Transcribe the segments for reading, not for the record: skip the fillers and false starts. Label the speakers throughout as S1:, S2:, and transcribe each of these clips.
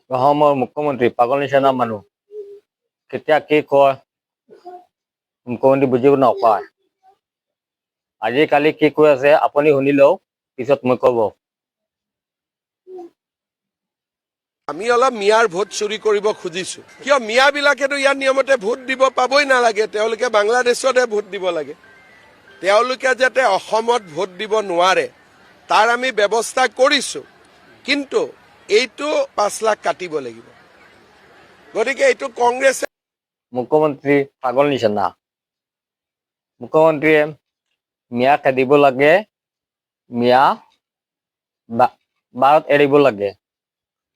S1: অসমৰ মুখ্যমন্ত্ৰী পাগল নিচিনা মানুহ কেতিয়া কি কয় মুখ্যমন্ত্ৰী বুজিব নাপায়। আজিকালি কি কৈ আছে আপুনি শুনিলেও পিছত মই ক'ব।
S2: আমি অলপ মিয়াৰ ভোট চুৰি কৰিব খুজিছো। কিয় মিয়াবিলাকেতো ইয়াৰ নিয়মতে ভোট দিব পাবই নালাগে, তেওঁলোকে বাংলাদেশতে ভোট দিব লাগে। তেওঁলোকে যাতে অসমত ভোট দিব নোৱাৰে তাৰ আমি ব্যৱস্থা কৰিছো, কিন্তু এইটো 5 লাখ কাটিব লাগিব। গতিকে এইটো কংগ্ৰেছে
S1: মুখ্যমন্ত্ৰী পাগল নিচিনা। মুখ্যমন্ত্ৰীয়ে মিয়া খেদিব লাগে, মিয়া বাৰত এৰিব লাগে,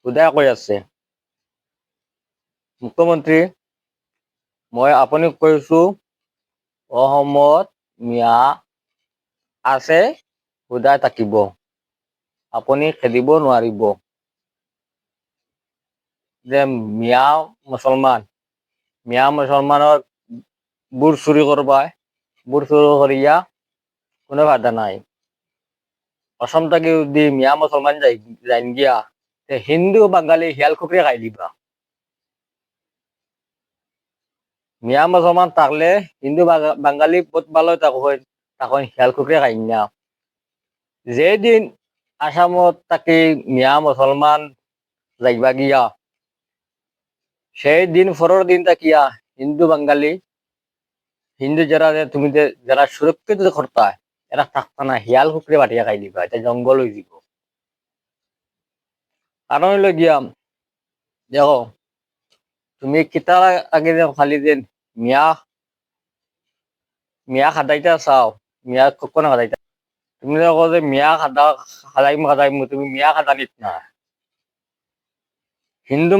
S1: উদয় কৈ আছে। মুখ্যমন্ত্ৰী মই আপুনি কৈছো অসমত মিয়া আছে, উদাই থাকিব, আপুনি খেদিব নোৱাৰিব। যে মিয়া মুছলমানৰ বুট চুৰি কৰবা, বুট চুৰি করিয়া কোনো বাধা নাই। অসম থেকে যদি মিয়া মুসলমান যাই গিয়া হিন্দু বাঙালি শিয়াল খুকরে খাই দিবা। মিয়া মুসলমান থাকলে হিন্দু বাঙালি বহুত ভালো তখন শিয়াল খুকরে খাই না। যেদিন আসামত তাকে মিয়া মুসলমান যাইবা গিয়া সেই দিন পরের দিন তাকিয়া হিন্দু বাঙালি হিন্দু তুমি যারা সুরক্ষিত করতা এরা থাকতা না, শিয়াল কুকুরে বাটিয়া খাই দিবা, এটা জঙ্গল হয়ে যাব। কারণ হইল গিয়া দেখো তুমি কিতা আগে খালি যে মিয়া খাদাইতা চাও, মিয়া কখনো খাদাইতা তুমি দেখো যে মিয়া খাদাইম তুমি মিয়া খাদানিত না। হিন্দু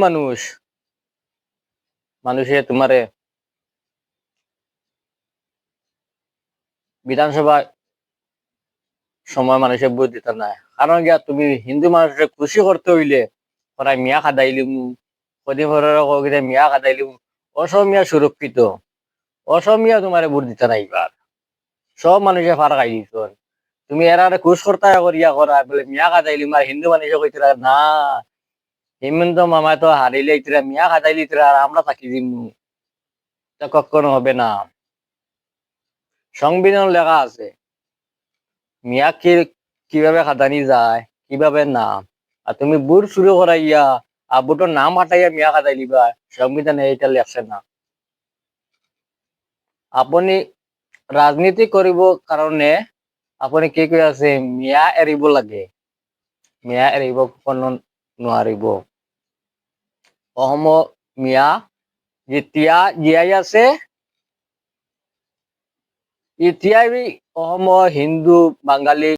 S1: মানুষে তোমারে বিধানসভায় সময় মানুষের ভোট দিতে নাই। কারণ গিয়া তুমি হিন্দু মানুষের খুশি করতে হইলে ওরা মিয়া খাদাইলিম, মিয়া খাদাইলিম। অসমীয়া সুরক্ষিত, অসমীয়া তোমার ভোট দিতে নাই এবার। সব মানুষে ফার খাই দিত। তুমি এরা খুশ করতে করিয়া করা বলে মিয়া খাদাইলিম, আর হিন্দু মানুষে কইতরা না হিমন্ত মামায় তো হারিলে ইতরা মিয়া খাদাইলি ইতরা আর আমরা থাকি দিম, তা কখনো হবে না। সংবিধান লেখা আছে মিয়া কিভাবে খাদানি যায়, কিভাবে না। আর তুমি বুট শুরু করাইয়া আর বুটোর নাম হাঁটাইয়া মিয়া খাদাই দিবা, সংবিধানে এইটা লেখছে না। আপনি রাজনীতি করিব কারণে আপনি কি কৈ আছে মিয়া এৰিব লাগে, মিয়া এৰিব কোনো নোৱাৰিব। অসমৰ মিয়া যেতিয়া জীয়াই আছে এতিয়াই অসমৰ হিন্দু বাঙালী